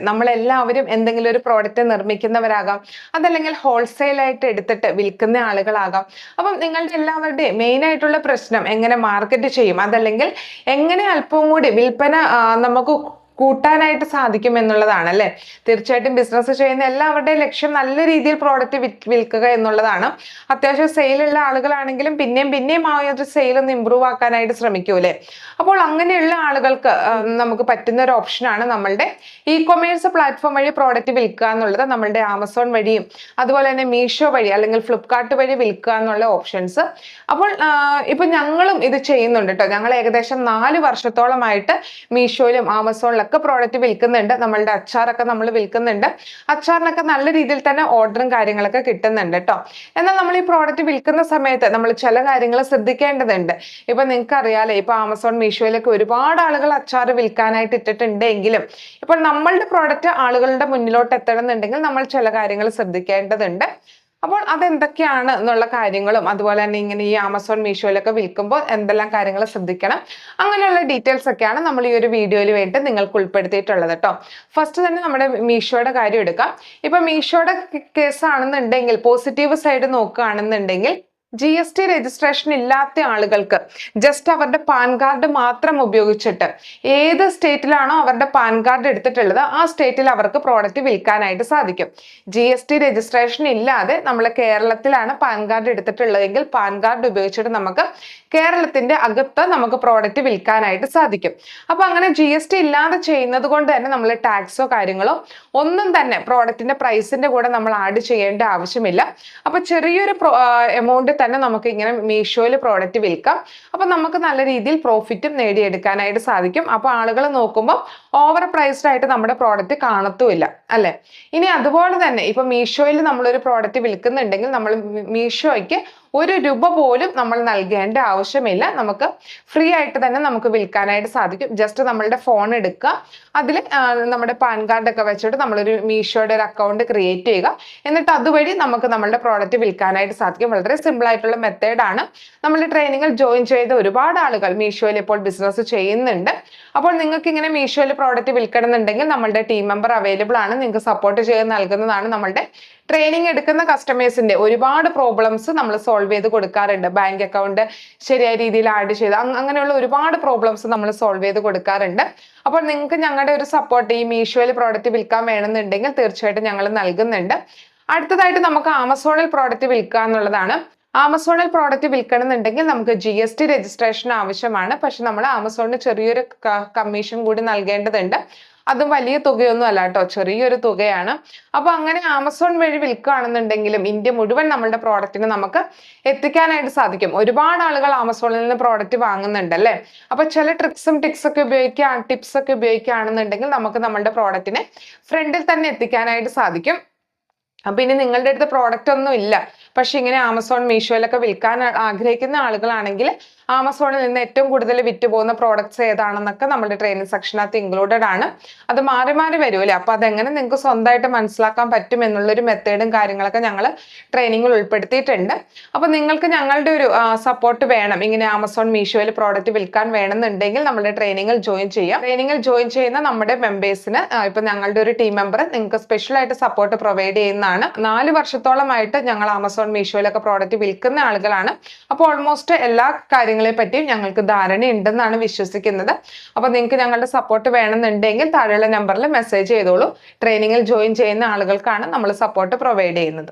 നമ്മളെല്ലാവരും എന്തെങ്കിലും ഒരു പ്രോഡക്റ്റ് നിർമ്മിക്കുന്നവരാകാം, അതല്ലെങ്കിൽ ഹോൾസെയിൽ ആയിട്ട് എടുത്തിട്ട് വിൽക്കുന്ന ആളുകളാകാം. അപ്പം നിങ്ങളുടെ എല്ലാവരുടെയും മെയിൻ ആയിട്ടുള്ള പ്രശ്നം എങ്ങനെ മാർക്കറ്റ് ചെയ്യും, അതല്ലെങ്കിൽ എങ്ങനെ അല്പവും കൂടി വിൽപ്പന നമുക്ക് കൂട്ടാനായിട്ട് സാധിക്കും എന്നുള്ളതാണ് അല്ലേ. തീർച്ചയായിട്ടും ബിസിനസ് ചെയ്യുന്ന എല്ലാവരുടെയും ലക്ഷ്യം നല്ല രീതിയിൽ പ്രോഡക്റ്റ് വിൽക്കുക എന്നുള്ളതാണ്. അത്യാവശ്യം സെയിലുള്ള ആളുകളാണെങ്കിലും പിന്നെയും ആ ഒരു സെയിൽ ഒന്ന് ഇമ്പ്രൂവ് ആക്കാനായിട്ട് ശ്രമിക്കൂലേ. അപ്പോൾ അങ്ങനെയുള്ള ആളുകൾക്ക് നമുക്ക് പറ്റുന്ന ഒരു ഓപ്ഷനാണ് നമ്മളുടെ ഇ-കൊമേഴ്സ് പ്ലാറ്റ്ഫോം വഴി പ്രോഡക്റ്റ് വിൽക്കുക എന്നുള്ളത്. നമ്മളുടെ ആമസോൺ വഴിയും അതുപോലെ തന്നെ മീഷോ വഴി അല്ലെങ്കിൽ ഫ്ലിപ്കാർട്ട് വഴി വിൽക്കുക എന്നുള്ള ഓപ്ഷൻസ്. അപ്പോൾ ഇപ്പൊ ഞങ്ങളും ഇത് ചെയ്യുന്നുണ്ട് കേട്ടോ. ഞങ്ങൾ ഏകദേശം 4 വർഷത്തോളമായിട്ട് മീഷോയിലും ആമസോണിലൊക്കെ പ്രോഡക്റ്റ് വിൽക്കുന്നുണ്ട്. നമ്മളുടെ അച്ചാറൊക്കെ നമ്മൾ വിൽക്കുന്നുണ്ട്. അച്ചാറിനൊക്കെ നല്ല രീതിയിൽ തന്നെ ഓർഡറും കാര്യങ്ങളൊക്കെ കിട്ടുന്നുണ്ട് കേട്ടോ. എന്നാൽ നമ്മൾ ഈ പ്രോഡക്റ്റ് വിൽക്കുന്ന സമയത്ത് നമ്മൾ ചില കാര്യങ്ങൾ ശ്രദ്ധിക്കേണ്ടതുണ്ട്. ഇപ്പൊ നിങ്ങൾക്ക് അറിയാലോ, ഇപ്പൊ ആമസോൺ മീഷോയിലൊക്കെ ഒരുപാട് ആളുകൾ അച്ചാർ വിൽക്കാനായിട്ട് ഇട്ടിട്ടുണ്ടെങ്കിലും ഇപ്പോൾ നമ്മളുടെ പ്രോഡക്റ്റ് ആളുകളുടെ മുന്നിലോട്ട് എത്തണമെന്നുണ്ടെങ്കിൽ നമ്മൾ ചില കാര്യങ്ങൾ ശ്രദ്ധിക്കേണ്ടതുണ്ട്. അപ്പോൾ അതെന്തൊക്കെയാണ് എന്നുള്ള കാര്യങ്ങളും അതുപോലെ തന്നെ ഇങ്ങനെ ഈ ആമസോൺ മീഷോയിലൊക്കെ വിൽക്കുമ്പോൾ എന്തെല്ലാം കാര്യങ്ങൾ ശ്രദ്ധിക്കണം, അങ്ങനെയുള്ള ഡീറ്റെയിൽസ് ഒക്കെയാണ് നമ്മൾ ഈ ഒരു വീഡിയോയിൽ വേണ്ടി നിങ്ങൾക്ക് ഉൾപ്പെടുത്തിയിട്ടുള്ളത് കേട്ടോ. ഫസ്റ്റ് തന്നെ നമ്മുടെ മീഷോയുടെ കാര്യം എടുക്കാം. ഇപ്പൊ മീഷോയുടെ കേസ് ആണെന്നുണ്ടെങ്കിൽ പോസിറ്റീവ് സൈഡ് നോക്കുകയാണെന്നുണ്ടെങ്കിൽ GST രജിസ്ട്രേഷൻ ഇല്ലാത്ത ആളുകൾക്ക് ജസ്റ്റ് അവരുടെ പാൻ കാർഡ് മാത്രം ഉപയോഗിച്ചിട്ട് ഏത് സ്റ്റേറ്റിലാണോ അവരുടെ പാൻ കാർഡ് എടുത്തിട്ടുള്ളത് ആ സ്റ്റേറ്റിൽ അവർക്ക് പ്രോഡക്റ്റ് വിൽക്കാനായിട്ട് സാധിക്കും. GST രജിസ്ട്രേഷൻ ഇല്ലാതെ നമ്മൾ കേരളത്തിലാണ് പാൻ കാർഡ് എടുത്തിട്ടുള്ളതെങ്കിൽ പാൻ കാർഡ് ഉപയോഗിച്ചിട്ട് നമുക്ക് കേരളത്തിന്റെ അകത്ത് നമുക്ക് പ്രോഡക്റ്റ് വിൽക്കാനായിട്ട് സാധിക്കും. അപ്പൊ അങ്ങനെ GST ഇല്ലാതെ ചെയ്യുന്നത് കൊണ്ട് തന്നെ നമ്മൾ ടാക്സോ കാര്യങ്ങളോ ഒന്നും തന്നെ പ്രോഡക്റ്റിന്റെ പ്രൈസിന്റെ കൂടെ നമ്മൾ ആഡ് ചെയ്യേണ്ട ആവശ്യമില്ല. അപ്പൊ ചെറിയൊരു എമൗണ്ട് തന്നെ നമുക്ക് ഇങ്ങനെ മീഷോയിൽ പ്രോഡക്റ്റ് വിൽക്കാം. അപ്പൊ നമുക്ക് നല്ല രീതിയിൽ പ്രോഫിറ്റും നേടിയെടുക്കാനായിട്ട് സാധിക്കും. അപ്പൊ ആളുകൾ നോക്കുമ്പോൾ ഓവർ പ്രൈസ്ഡ് ആയിട്ട് നമ്മുടെ പ്രോഡക്റ്റ് കാണത്തുമില്ല അല്ലെ. ഇനി അതുപോലെ തന്നെ ഇപ്പൊ മീഷോയിൽ നമ്മളൊരു പ്രോഡക്റ്റ് വിൽക്കുന്നുണ്ടെങ്കിൽ നമ്മൾ മീഷോയ്ക്ക് 1 രൂപ പോലും നമ്മൾ നൽകേണ്ട ആവശ്യമില്ല. നമുക്ക് ഫ്രീ ആയിട്ട് തന്നെ നമുക്ക് വിൽക്കാനായിട്ട് സാധിക്കും. ജസ്റ്റ് നമ്മളുടെ ഫോൺ എടുക്കുക, അതിൽ നമ്മുടെ പാൻ കാർഡ് ഒക്കെ വെച്ചിട്ട് നമ്മളൊരു മീഷോയുടെ ഒരു അക്കൗണ്ട് ക്രിയേറ്റ് ചെയ്യുക. എന്നിട്ട് അതുവഴി നമുക്ക് നമ്മളുടെ പ്രോഡക്റ്റ് വിൽക്കാനായിട്ട് സാധിക്കും. വളരെ സിമ്പിൾ ആയിട്ടുള്ള മെത്തേഡാണ്. നമ്മളുടെ ട്രെയിനിങ്ങിൽ ജോയിൻ ചെയ്ത ഒരുപാട് ആളുകൾ മീഷോയിൽ ഇപ്പോൾ ബിസിനസ് ചെയ്യുന്നുണ്ട്. അപ്പോൾ നിങ്ങൾക്ക് ഇങ്ങനെ മീഷോയിൽ പ്രോഡക്റ്റ് വിൽക്കണമെന്നുണ്ടെങ്കിൽ നമ്മളുടെ ടീം മെമ്പർ അവൈലബിൾ ആണ്. നിങ്ങൾക്ക് സപ്പോർട്ട് ചെയ്ത് നൽകുന്നതാണ്. നമ്മളുടെ ട്രെയിനിങ് എടുക്കുന്ന കസ്റ്റമേഴ്സിന്റെ ഒരുപാട് പ്രോബ്ലംസ് നമ്മൾ സോൾവ് ചെയ്ത് കൊടുക്കാറുണ്ട്. ബാങ്ക് അക്കൗണ്ട് ശരിയായ രീതിയിൽ ആഡ് ചെയ്ത് അങ്ങനെയുള്ള ഒരുപാട് പ്രോബ്ലംസ് നമ്മൾ സോൾവ് ചെയ്ത് കൊടുക്കാറുണ്ട്. അപ്പോൾ നിങ്ങൾക്ക് ഞങ്ങളുടെ ഒരു സപ്പോർട്ട് ഈ മീഷോയിൽ പ്രോഡക്റ്റ് വിൽക്കാൻ വേണമെന്നുണ്ടെങ്കിൽ തീർച്ചയായിട്ടും ഞങ്ങൾ നൽകുന്നുണ്ട്. അടുത്തതായിട്ട് നമുക്ക് ആമസോണിൽ പ്രോഡക്റ്റ് വിൽക്കുക എന്നുള്ളതാണ്. ആമസോണിൽ പ്രോഡക്റ്റ് വിൽക്കണമെന്നുണ്ടെങ്കിൽ നമുക്ക് GST രജിസ്ട്രേഷൻ ആവശ്യമാണ്. പക്ഷെ നമ്മൾ ആമസോണിന് ചെറിയൊരു കമ്മീഷൻ കൂടി നൽകേണ്ടതുണ്ട്. അതും വലിയ തുകയൊന്നും അല്ല കേട്ടോ, ചെറിയൊരു തുകയാണ്. അപ്പൊ അങ്ങനെ ആമസോൺ വഴി വിൽക്കുകയാണെന്നുണ്ടെങ്കിലും ഇന്ത്യ മുഴുവൻ നമ്മളുടെ പ്രോഡക്റ്റിന് നമുക്ക് എത്തിക്കാനായിട്ട് സാധിക്കും. ഒരുപാട് ആളുകൾ ആമസോണിൽ നിന്ന് പ്രോഡക്റ്റ് വാങ്ങുന്നുണ്ട് അല്ലേ. അപ്പൊ ചില ടിപ്സ് ഒക്കെ ഉപയോഗിക്കുകയാണെന്നുണ്ടെങ്കിൽ നമുക്ക് നമ്മളുടെ പ്രോഡക്റ്റിനെ ഫ്രണ്ടിൽ തന്നെ എത്തിക്കാനായിട്ട് സാധിക്കും. അപ്പൊ ഇനി നിങ്ങളുടെ അടുത്ത് പ്രോഡക്റ്റ് ഒന്നും ഇല്ല, പക്ഷെ ഇങ്ങനെ ആമസോൺ മീഷോയിലൊക്കെ വിൽക്കാൻ ആഗ്രഹിക്കുന്ന ആളുകളാണെങ്കിൽ ആമസോണിൽ നിന്ന് ഏറ്റവും കൂടുതൽ വിറ്റ് പോകുന്ന പ്രോഡക്ട്സ് ഏതാണെന്നൊക്കെ നമ്മുടെ ട്രെയിനിങ് സെക്ഷനകത്ത് ഇൻക്ലൂഡഡ് ആണ്. അത് മാറി വരുമല്ലേ. അപ്പൊ അതെങ്ങനെ നിങ്ങൾക്ക് സ്വന്തമായിട്ട് മനസ്സിലാക്കാൻ പറ്റും എന്നുള്ളൊരു മെത്തേഡും കാര്യങ്ങളൊക്കെ ഞങ്ങൾ ട്രെയിനിങ്ങിൽ ഉൾപ്പെടുത്തിയിട്ടുണ്ട്. അപ്പൊ നിങ്ങൾക്ക് ഞങ്ങളുടെ ഒരു സപ്പോർട്ട് വേണം, ഇങ്ങനെ ആമസോൺ മീഷോയിൽ പ്രോഡക്റ്റ് വിൽക്കാൻ വേണമെന്നുണ്ടെങ്കിൽ നമ്മുടെ ട്രെയിനിങ്ങിൽ ജോയിൻ ചെയ്യാം. ട്രെയിനിങ്ങിൽ ജോയിൻ ചെയ്യുന്ന നമ്മുടെ മെമ്പേഴ്സിന് ഇപ്പൊ ഞങ്ങളുടെ ഒരു ടീം മെമ്പർ നിങ്ങൾക്ക് സ്പെഷ്യൽ ആയിട്ട് സപ്പോർട്ട് പ്രൊവൈഡ് ചെയ്യുന്നതാണ്. 4 വർഷത്തോളമായിട്ട് ഞങ്ങൾ ആമസോൺ മീഷോയിലൊക്കെ പ്രോഡക്റ്റ് വിൽക്കുന്ന ആളുകളാണ്. അപ്പോൾ ഓൾമോസ്റ്റ് എല്ലാ കാര്യങ്ങളെ പറ്റിയും ഞങ്ങൾക്ക് ധാരണ ഉണ്ടെന്നാണ് വിശ്വസിക്കുന്നത്. അപ്പോൾ നിങ്ങൾക്ക് ഞങ്ങളുടെ സപ്പോർട്ട് വേണമെന്നുണ്ടെങ്കിൽ താഴെയുള്ള നമ്പറിൽ മെസ്സേജ് ചെയ്തോളൂ. ട്രെയിനിങ്ങിൽ ജോയിൻ ചെയ്യുന്ന ആളുകൾക്കാണ് നമ്മൾ സപ്പോർട്ട് പ്രൊവൈഡ് ചെയ്യുന്നത്.